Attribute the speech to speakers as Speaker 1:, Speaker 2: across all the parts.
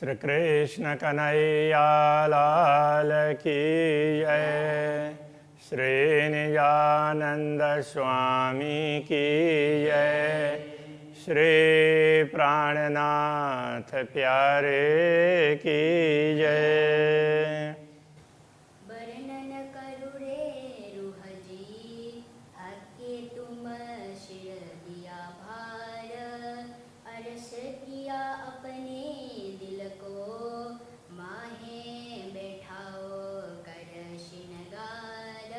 Speaker 1: श्री कृष्ण कन्हैया लाल की जय। श्री निजानंद स्वामी की जय। श्री प्राणनाथ प्यारे की जय।
Speaker 2: वर्णन करु रे रूह जी, हके तुम शिर दिया भार। अरस किया अपने दिल को, माहे बैठाओ कर श्रृंगार।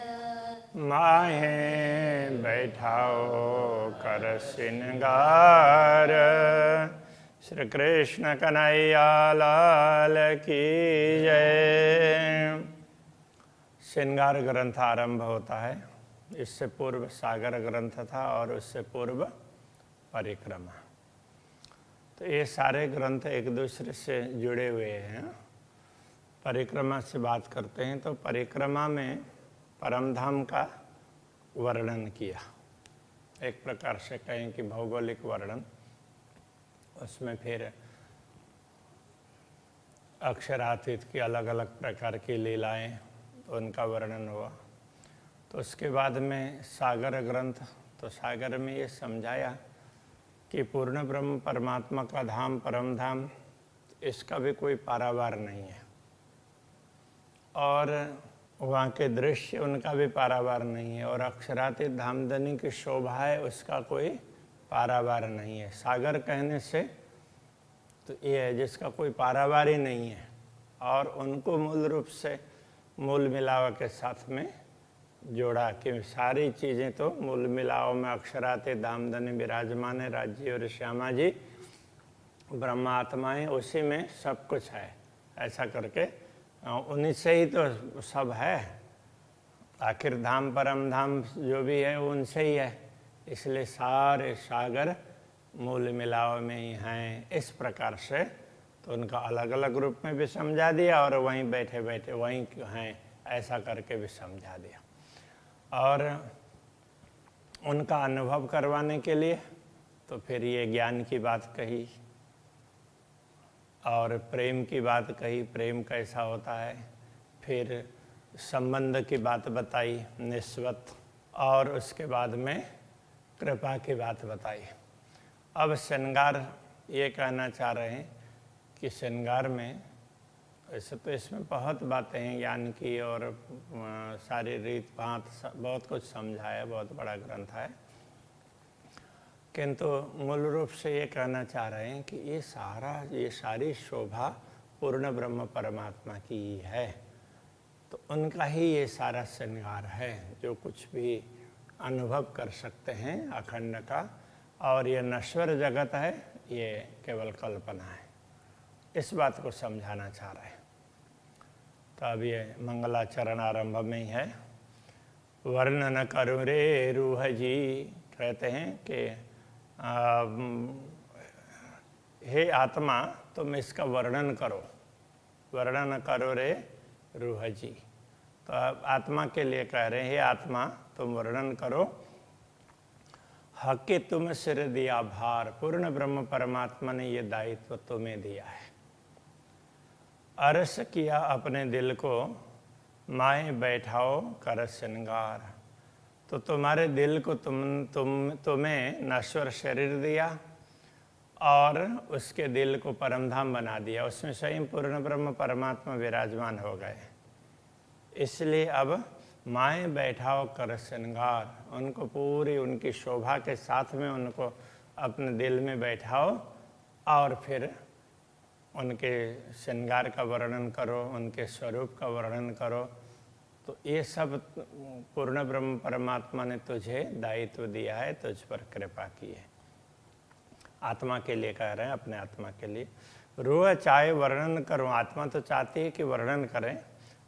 Speaker 1: माहे बैठाओ कर श्रृंगार। श्री कृष्ण कन्हैया लाल की जय। श्रृंगार ग्रंथ आरंभ होता है। इससे पूर्व सागर ग्रंथ था और उससे पूर्व परिक्रमा। तो ये सारे ग्रंथ एक दूसरे से जुड़े हुए हैं। परिक्रमा से बात करते हैं तो परिक्रमा में परमधाम का वर्णन किया। एक प्रकार से कहें कि भौगोलिक वर्णन। उसमें फिर अक्षरातीत की अलग अलग प्रकार की लीलाएं, उनका वर्णन हुआ। तो उसके बाद में सागर ग्रंथ, तो सागर में ये समझाया कि पूर्ण ब्रह्म परमात्मा का धाम परम धाम, इसका भी कोई पारावार नहीं है और वहाँ के दृश्य उनका भी पारावार नहीं है और अक्षरातीत धामधनी की शोभा है, उसका कोई पारावार नहीं है। सागर कहने से तो ये है जिसका कोई पारावार ही नहीं है और उनको मूल रूप से मूल मिलाव के साथ में जोड़ा कि सारी चीज़ें तो मूल मिलाव में अक्षरातीत धामधनी विराजमान है। राज्य और श्यामा जी ब्रह्मात्माएं, उसी में सब कुछ है। ऐसा करके उन्हीं से ही तो सब है। आखिर धाम परम धाम जो भी है उनसे ही है, इसलिए सारे सागर मूल मिलाव में ही हैं। इस प्रकार से तो उनका अलग अलग रूप में भी समझा दिया और वहीं बैठे बैठे वहीं हैं ऐसा करके भी समझा दिया। और उनका अनुभव करवाने के लिए तो फिर ये ज्ञान की बात कही और प्रेम की बात कही, प्रेम कैसा होता है। फिर संबंध की बात बताई निस्वत, और उसके बाद में कृपा की बात बताई। अब श्रृंगार ये कहना चाह रहे हैं कि श्रृंगार में वैसे तो इसमें बहुत बातें हैं ज्ञान की और सारी रीत भात बहुत कुछ समझाया, बहुत बड़ा ग्रंथ है, किंतु मूल रूप से ये कहना चाह रहे हैं कि ये सारी शोभा पूर्ण ब्रह्म परमात्मा की ही है। तो उनका ही ये सारा श्रृंगार है जो कुछ भी अनुभव कर सकते हैं अखंड का, और ये नश्वर जगत है, ये केवल कल्पना है। इस बात को समझाना चाह रहे हैं। तो अब ये मंगलाचरण आरंभ में ही है। वर्णन करु रे रूह जी, कहते हैं कि हे आत्मा तुम इसका वर्णन करो। वर्णन करो रे रूह जी, तो आत्मा के लिए कह रहे हैं हे आत्मा तुम वर्णन करो। हके तुम सिर दिया भार, पूर्ण ब्रह्म परमात्मा ने ये दायित्व तुम्हें दिया है। अरस किया अपने दिल को, माए बैठाओ कर श्रृंगार। तो तुम्हारे दिल को तुम्हें नश्वर शरीर दिया और उसके दिल को परमधाम बना दिया। उसमें स्वयं पूर्ण ब्रह्म परमात्मा विराजमान हो गए। इसलिए अब माए बैठाओ कर श्रृंगार, उनको पूरी उनकी शोभा के साथ में उनको अपने दिल में बैठाओ और फिर उनके श्रृंगार का वर्णन करो, उनके स्वरूप का वर्णन करो। तो ये सब पूर्ण ब्रह्म परमात्मा ने तुझे दायित्व दिया है, तुझ पर कृपा की है। आत्मा के लिए कह रहे हैं, अपने आत्मा के लिए। रूह चाहे वर्णन करो, आत्मा तो चाहती है कि वर्णन करें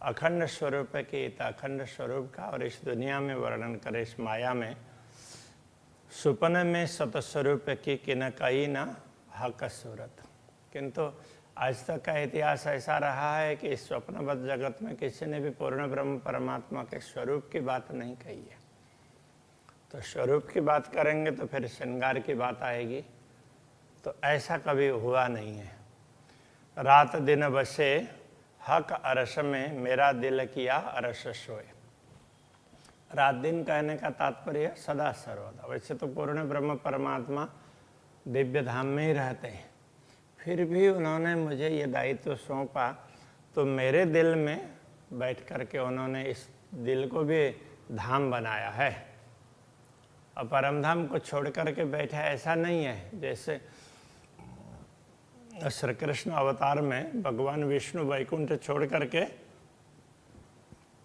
Speaker 1: अखंड स्वरूप की, अखंड स्वरूप का, और इस दुनिया में वर्णन करें, इस माया में। सुपन में सतस्वरूप की किन कई न हक सूरत। किंतु आज तक का इतिहास ऐसा रहा है कि इस स्वप्नबद्ध जगत में किसी ने भी पूर्ण ब्रह्म परमात्मा के स्वरूप की बात नहीं कही है। तो स्वरूप की बात करेंगे तो फिर श्रृंगार की बात आएगी, तो ऐसा कभी हुआ नहीं है। रात दिन बसे हक अरस में, मेरा दिल किया अरस सोए। रात दिन कहने का तात्पर्य सदा सर्वदा। वैसे तो पूर्ण ब्रह्म परमात्मा दिव्य धाम में ही रहते हैं, फिर भी उन्होंने मुझे ये दायित्व सौंपा, तो मेरे दिल में बैठ कर के उन्होंने इस दिल को भी धाम बनाया है। और परम धाम को छोड़ करके बैठे ऐसा नहीं है। जैसे श्री कृष्ण अवतार में भगवान विष्णु वैकुंठ छोड़ करके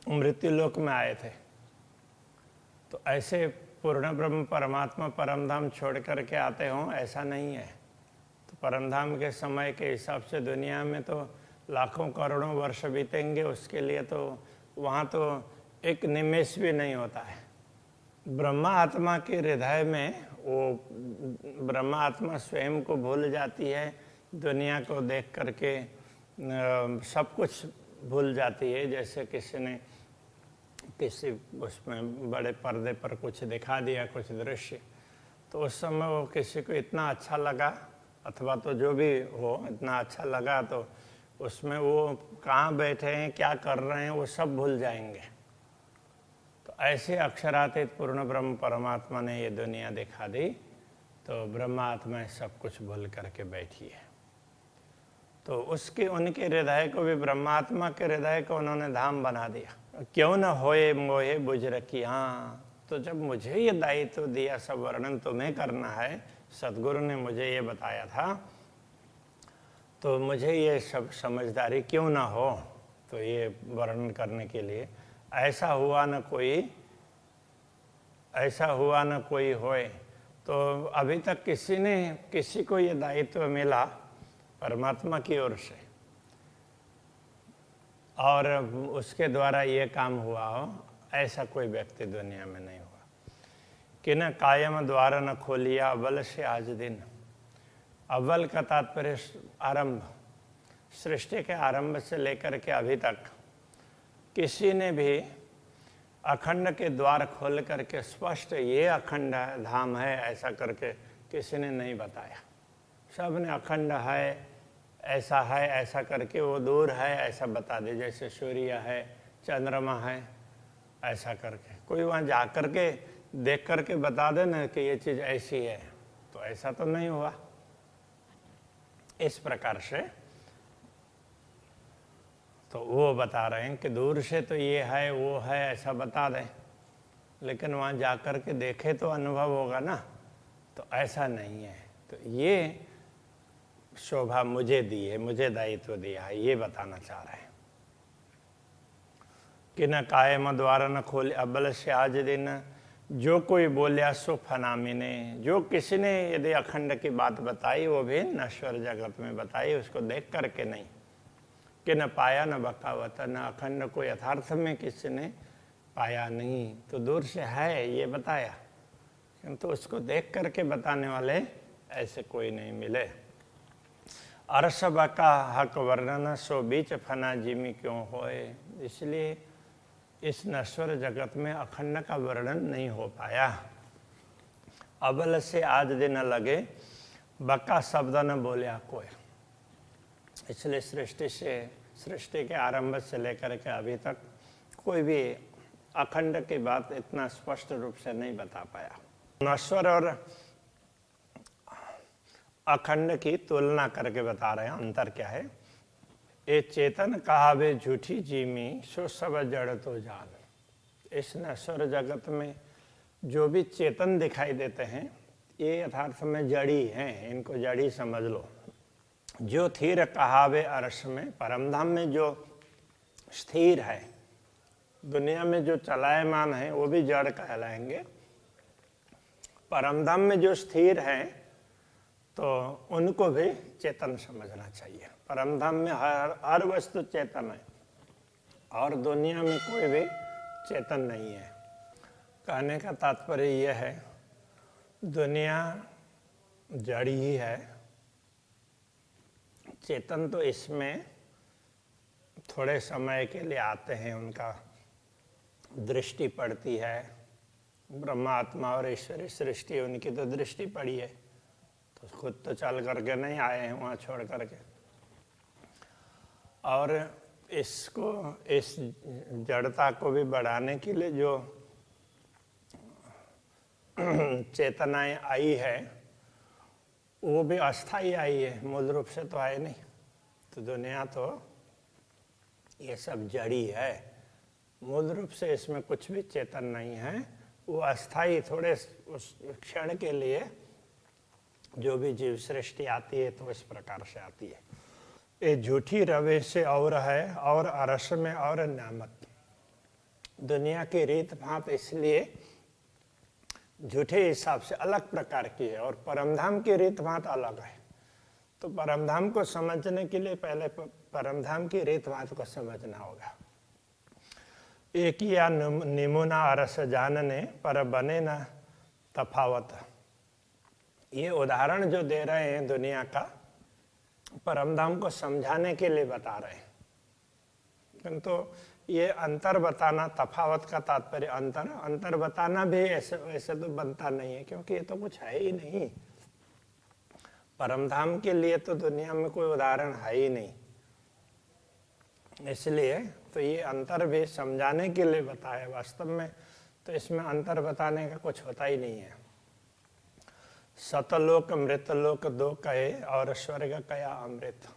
Speaker 1: मृत्यु लोक में आए थे, तो ऐसे पूर्ण ब्रह्म परमात्मा परम धाम छोड़ करके आते हों, ऐसा नहीं है। तो परम धाम के समय के हिसाब से दुनिया में तो लाखों करोड़ों वर्ष बीतेंगे, उसके लिए तो वहाँ तो एक निमेष भी नहीं होता है। ब्रह्मा आत्मा के हृदय में वो ब्रह्मा आत्मा स्वयं को भूल जाती है, दुनिया को देख करके सब कुछ भूल जाती है। जैसे किसी ने किसी उसमें बड़े पर्दे पर कुछ दिखा दिया, कुछ दृश्य, तो उस समय वो किसी को इतना अच्छा लगा, अथवा तो जो भी हो इतना अच्छा लगा, तो उसमें वो कहाँ बैठे हैं, क्या कर रहे हैं, वो सब भूल जाएंगे। तो ऐसे अक्षरातीत पूर्ण ब्रह्म परमात्मा ने ये दुनिया दिखा दी, तो ब्रह्मात्मा सब कुछ भूल करके बैठी है। तो उसके उनके हृदय को भी, ब्रह्मात्मा के हृदय को उन्होंने धाम बना दिया। क्यों न होए मोहे बुझ रखी। हाँ, तो जब मुझे ये दायित्व दिया, सब वर्णन तुम्हें करना है, सदगुरु ने मुझे ये बताया था, तो मुझे ये सब समझदारी क्यों ना हो, तो ये वर्णन करने के लिए ऐसा हुआ न कोई होए। तो अभी तक किसी को ये दायित्व मिला परमात्मा की ओर से, और उसके द्वारा ये काम हुआ हो, ऐसा कोई व्यक्ति दुनिया में नहीं हुआ। कि न कायम द्वार न खोलिया अव्वल से आज दिन। अव्वल का तात्पर्य आरंभ, सृष्टि के आरंभ से लेकर के अभी तक किसी ने भी अखंड के द्वार खोल करके स्पष्ट ये अखंड धाम है ऐसा करके किसी ने नहीं बताया। सब ने अखंड है, ऐसा करके वो दूर है ऐसा बता दे, जैसे सूर्य है, चंद्रमा है, ऐसा करके। कोई वहाँ जा करके देख करके बता दे ना कि ये चीज़ ऐसी है, तो ऐसा तो नहीं हुआ। इस प्रकार से तो वो बता रहे हैं कि दूर से तो ये है वो है ऐसा बता दें, लेकिन वहाँ जा कर के देखे तो अनुभव होगा ना, तो ऐसा नहीं है। तो ये शोभा मुझे दी है, मुझे दायित्व दिया है, ये बताना चाह रहे हैं। कि न कायम द्वारा न खोले अव्वल से आज दिन, जो कोई बोलिया सो फनामी ने। जो किसी ने यदि अखंड की बात बताई, वो भी नश्वर जगत में बताई, उसको देख करके नहीं। कि न पाया न बकावत, न अखंड को यथार्थ में किसी ने पाया नहीं, तो दूर से है ये बताया, किंतु उसको देख करके बताने वाले ऐसे कोई नहीं मिले। अरस बका हक वर्णन सो बीच फना जिमी क्यों होए। इसलिए इस नश्वर जगत में अखंड का वर्णन नहीं हो पाया। अबल से आज दिन लगे, बका शब्द न बोलिया कोई। इसलिए सृष्टि के आरंभ से लेकर के अभी तक कोई भी अखंड की बात इतना स्पष्ट रूप से नहीं बता पाया। नश्वर और अखंड की तुलना करके बता रहे हैं, अंतर क्या है। ए चेतन कहावे झूठी जीमी, सो सब जड़ तो जान। इस नश्वर जगत में जो भी चेतन दिखाई देते हैं, ये यथार्थ में जड़ी हैं, इनको जड़ी समझ लो। जो थीर कहावे अर्श में, परमधाम में जो स्थिर है, दुनिया में जो चलायमान है वो भी जड़ कहलाएंगे। परमधाम में जो स्थिर है तो उनको भी चेतन समझना चाहिए। परमधाम में हर वस्तु चेतन है और दुनिया में कोई भी चेतन नहीं है। कहने का तात्पर्य यह है, दुनिया जड़ी ही है, चेतन तो इसमें थोड़े समय के लिए आते हैं, उनका दृष्टि पड़ती है। ब्रह्मात्मा और ईश्वरी सृष्टि, उनकी तो दृष्टि पड़ी है, तो खुद तो चल करके नहीं आए हैं वहाँ छोड़ करके। और इसको, इस जड़ता को भी बढ़ाने के लिए जो चेतनाएं आई है वो भी अस्थाई आई है, मूल रूप से तो आई नहीं। तो दुनिया तो ये सब जड़ी है, मूल रूप से इसमें कुछ भी चेतन नहीं है। वो अस्थाई, थोड़े उस क्षण के लिए जो भी जीव सृष्टि आती है तो इस प्रकार से आती है। ये झूठी रवे से और है, और अरस में और नामत। दुनिया की रीत भात इसलिए झूठे हिसाब से अलग प्रकार की है, और परमधाम की रीत भात अलग है। तो परमधाम को समझने के लिए पहले परमधाम की रीत भात को समझना होगा। एक या निमुना अरस जानने पर बने न तफावत। ये उदाहरण जो दे रहे हैं दुनिया का, परमधाम को समझाने के लिए बता रहे हैं। किंतु ये अंतर बताना, तफावत का तात्पर्य अंतर बताना भी ऐसे तो बनता नहीं है, क्योंकि ये तो कुछ है ही नहीं। परमधाम के लिए तो दुनिया में कोई उदाहरण है ही नहीं, इसलिए तो ये अंतर भी समझाने के लिए बताया। वास्तव में तो इसमें अंतर बताने का कुछ होता ही नहीं है। सतलोक मृतलोक दो कहे, और स्वर्ग कया अमृत।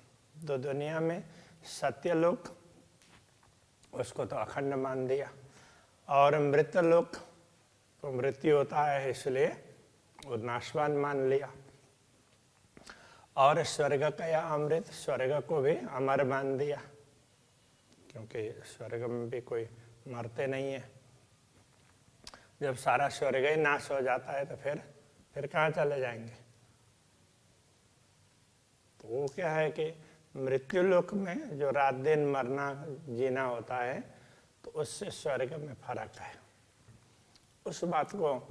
Speaker 1: तो दुनिया में सत्यलोक, उसको तो अखंड मान दिया, और मृतलोक को मृत्यु होता है इसलिए वो नाशवान मान लिया, और स्वर्ग कया अमृत, स्वर्ग को भी अमर मान दिया, क्योंकि स्वर्ग में भी कोई मरते नहीं है। जब सारा स्वर्ग ही नाश हो जाता है तो फिर कहाँ चले जाएंगे। तो वो क्या है कि मृत्यु लोक में जो रात दिन मरना जीना होता है, तो उससे स्वर्ग में फर्क है। उस बात को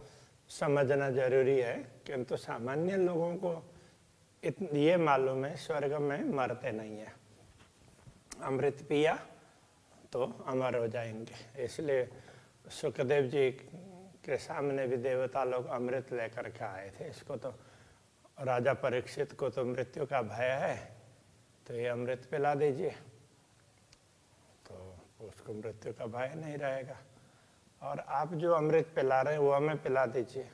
Speaker 1: समझना जरूरी है। किंतु सामान्य लोगों को ये मालूम है स्वर्ग में मरते नहीं है, अमृत पिया तो अमर हो जाएंगे। इसलिए सुखदेव जी के सामने भी देवता लोग अमृत लेकर के आए थे। इसको तो राजा परीक्षित को तो मृत्यु का भय है, तो ये अमृत पिला दीजिए, तो उसको मृत्यु का भय नहीं रहेगा। और आप जो अमृत पिला रहे हैं वो हमें पिला दीजिए,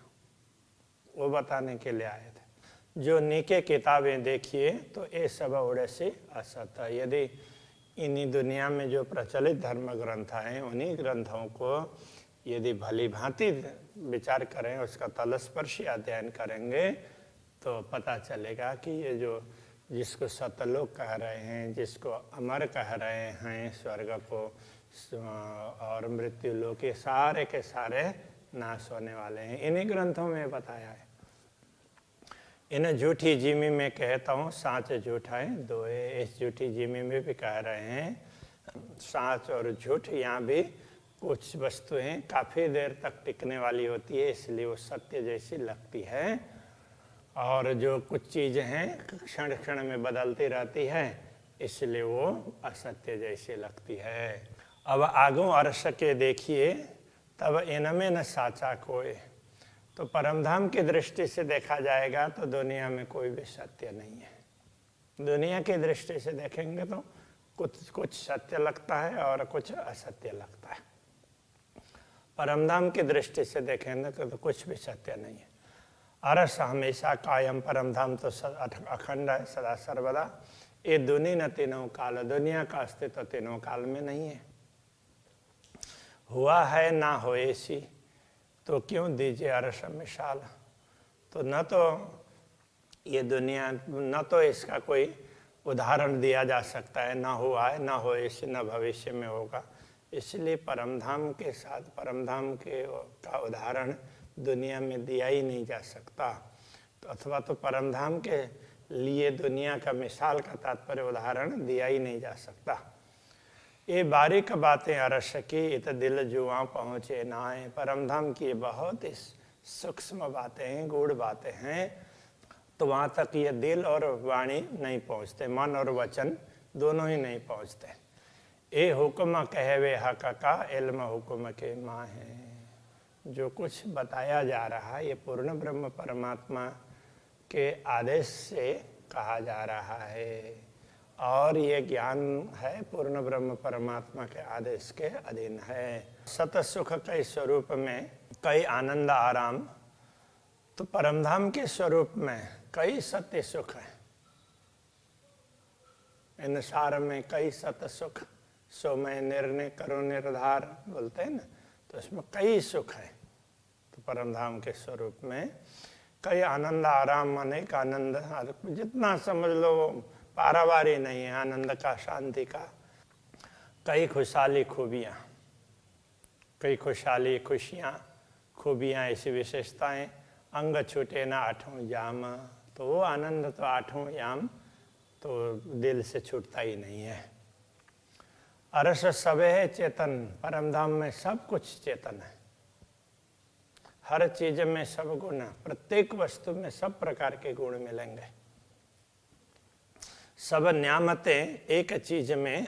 Speaker 1: वो बताने के लिए आए थे। जो नीके किताबें देखिए तो ये सब उड़े से असत। यदि इन्हीं दुनिया में जो प्रचलित धर्म ग्रंथ हैं, उन्हीं ग्रंथों को यदि भली भांति विचार करें, उसका तलस्पर्शी अध्ययन करेंगे, तो पता चलेगा कि ये जो जिसको सतलोक कह रहे हैं, जिसको अमर कह रहे हैं, स्वर्ग को और मृत्यु लोक, के सारे नाश होने वाले हैं। इन्हीं ग्रंथों में बताया है। इन झूठी जिमी में कहता हूँ साँच झूठ है दोए। इस झूठी जिमी में भी कह रहे हैं साँच और झूठ। यहाँ भी कुछ वस्तुएं काफ़ी देर तक टिकने वाली होती है, इसलिए वो सत्य जैसी लगती है, और जो कुछ चीज़ें हैं क्षण क्षण में बदलती रहती है, इसलिए वो असत्य जैसी लगती है। अब आगों अर्श के देखिए तब इनमें न साचा कोई। तो परमधाम की दृष्टि से देखा जाएगा तो दुनिया में कोई भी सत्य नहीं है। दुनिया की दृष्टि से देखेंगे तो कुछ सत्य लगता है और कुछ असत्य लगता है। परमधाम की दृष्टि से देखेंगे तो कुछ भी सत्य नहीं है। अरस हमेशा कायम, परमधाम तो अखंड है, सदा सर्वदा। ये दुनी न तीनों काल, दुनिया का अस्तित्व तीनों काल में नहीं है। हुआ है ना होए सी, तो क्यों दीजिए अरस मिसाल। तो न तो ये दुनिया, न तो इसका कोई उदाहरण दिया जा सकता है, ना हुआ है, ना होए सी, न भविष्य में होगा। इसलिए परमधाम के साथ परमधाम के का उदाहरण दुनिया में दिया ही नहीं जा सकता। तो अथवा तो परमधाम के लिए दुनिया का मिसाल का तात्पर्य उदाहरण दिया ही नहीं जा सकता। ये बारीक बातें अरस की इत दिल जुआ पहुँचे नाए। परमधाम की बहुत ही सूक्ष्म बातें हैं, गूढ़ बातें हैं, तो वहाँ तक ये दिल और वाणी नहीं पहुँचते, मन और वचन दोनों ही नहीं पहुँचते। ए हुक्म कहवे हक का इल्म हुक्म के माँ है। जो कुछ बताया जा रहा है ये पूर्ण ब्रह्म परमात्मा के आदेश से कहा जा रहा है, और ये ज्ञान है पूर्ण ब्रह्म परमात्मा के आदेश के अधीन है। सत सुख के स्वरूप में कई आनंद आराम, तो परमधाम के स्वरूप में कई सत्य सुख है। इन सार में कई सत सुख, सो मैं निर्णय करो निर्धार बोलते हैं ना, तो इसमें कई सुख है। तो परमधाम के स्वरूप में कई आनंद आराम, अनेक आनंद, जितना समझ लो पारावारी नहीं है आनंद का, शांति का। कई खुशहाली खूबियाँ, कई खुशहाली खुशियाँ खूबियाँ, ऐसी विशेषताएं। अंग छूटे ना आठों जाम, तो वो आनंद तो आठों याम तो दिल से छूटता ही नहीं है। अरस सबे है चेतन, परमधाम में सब कुछ चेतन है। हर चीज में सब गुण, प्रत्येक वस्तु में सब प्रकार के गुण मिलेंगे। सब न्यामतें एक चीज में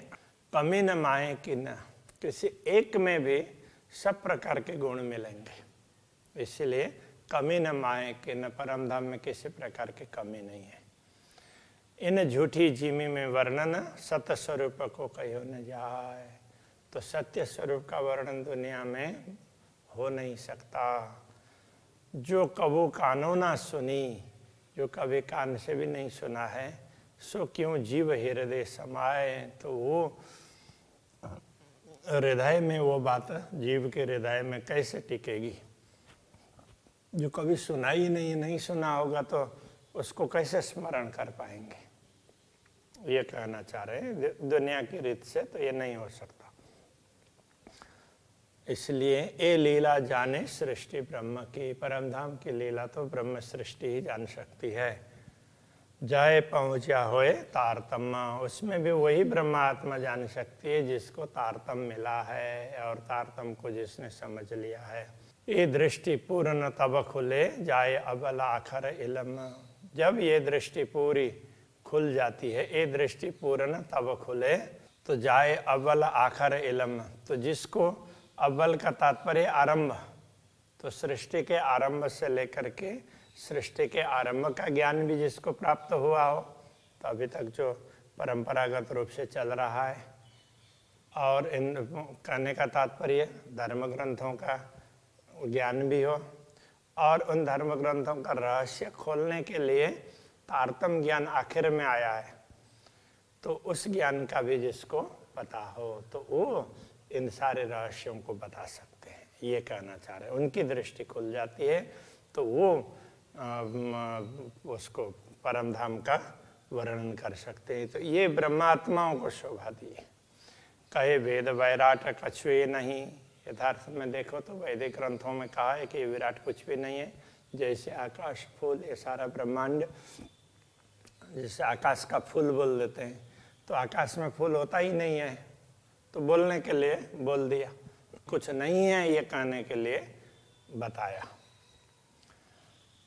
Speaker 1: कमी न माए कि न, किसी एक में भी सब प्रकार के गुण मिलेंगे। इसलिए कमी न माए कि न, परमधाम में किसी प्रकार की कमी नहीं है। इन झूठी जीमी में वर्णन सत्य स्वरूप को कहो न जाए, तो सत्य स्वरूप का वर्णन दुनिया में हो नहीं सकता। जो कबू कानों ना सुनी, जो कभी कान से भी नहीं सुना है, सो क्यों जीव हृदय समाए, तो वो हृदय में वो बात जीव के हृदय में कैसे टिकेगी। जो कभी सुना ही नहीं सुना होगा तो उसको कैसे स्मरण कर पाएंगे। ये कहना चाह रहे हैं, दुनिया की रीत से तो ये नहीं हो सकता। इसलिए ये लीला जाने सृष्टि ब्रह्म की, परमधाम की लीला तो ब्रह्म सृष्टि ही जान सकती है। जाए पहुँचा होए तारतम्य, उसमें भी वही ब्रह्मात्मा जान सकती है जिसको तारतम मिला है और तारतम को जिसने समझ लिया है। ये दृष्टि पूर्ण तब खुले जाए अबल आखर इलम, जब ये दृष्टि पूरी खुल जाती है, ये दृष्टि पूर्ण तब खुले तो जाए अव्वल आखर इलम, तो जिसको अव्वल का तात्पर्य आरंभ, तो सृष्टि के आरंभ से लेकर के सृष्टि के आरंभ का ज्ञान भी जिसको प्राप्त हुआ हो, तो अभी तक जो परंपरागत रूप से चल रहा है, और इन कहने का तात्पर्य धर्म ग्रंथों का ज्ञान भी हो, और उन धर्म ग्रंथों का रहस्य खोलने के लिए तारतम ज्ञान आखिर में आया है, तो उस ज्ञान का भी जिसको पता हो तो वो इन सारे रहस्यों को बता सकते हैं। ये कहना चाह रहे हैं, उनकी दृष्टि खुल जाती है तो वो उसको परमधाम का वर्णन कर सकते हैं। तो ये ब्रह्मात्माओं को शोभा दी है। कहे वेद वैराट कछुए नहीं, यथार्थ में देखो तो वैदिक ग्रंथों में कहा है कि विराट कुछ भी नहीं है। जैसे आकाश फूल, ये सारा ब्रह्मांड, जैसे आकाश का फूल बोल देते हैं, तो आकाश में फूल होता ही नहीं है, तो बोलने के लिए बोल दिया, कुछ नहीं है ये कहने के लिए बताया।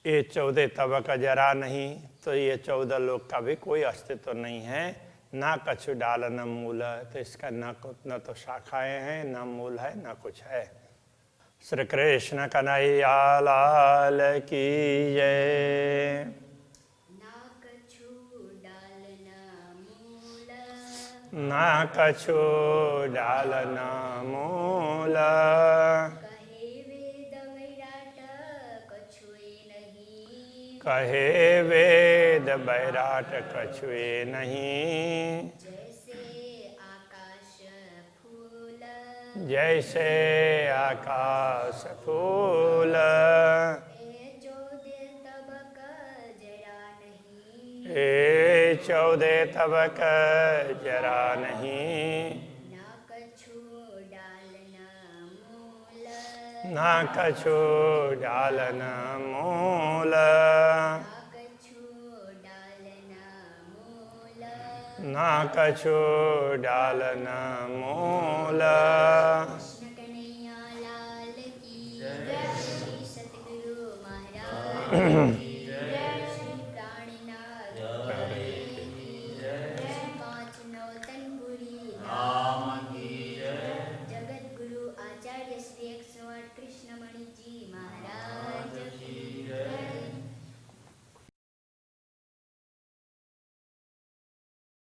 Speaker 1: ये 14 तबक जरा नहीं, तो ये 14 लोक का भी कोई अस्तित्व नहीं है। ना कछु डाल न मूल, तो इसका न तो शाखाएं हैं, न मूल है, न कुछ है। श्री कृष्ण कन्हैया लाल की जय।
Speaker 2: ना कछु डाल न मूल,
Speaker 1: ना कछु डाल न मूल,
Speaker 2: कहे वेद वैराट कछुए नहीं,
Speaker 1: कहे वेद बैराट कछुए नहीं।
Speaker 2: जैसे आकाश फूल,
Speaker 1: जैसे आकाश फूल,
Speaker 2: ए 14 तबक जरा नहीं,
Speaker 1: ए 14 तबक जरा नहीं।
Speaker 2: ना कछु डाल न मूल,
Speaker 1: ना कछु डाल न मूल, ना कछु डाल न मूल।
Speaker 2: कृष्ण कन्हैया लाल की जय। सतगुरु महाराज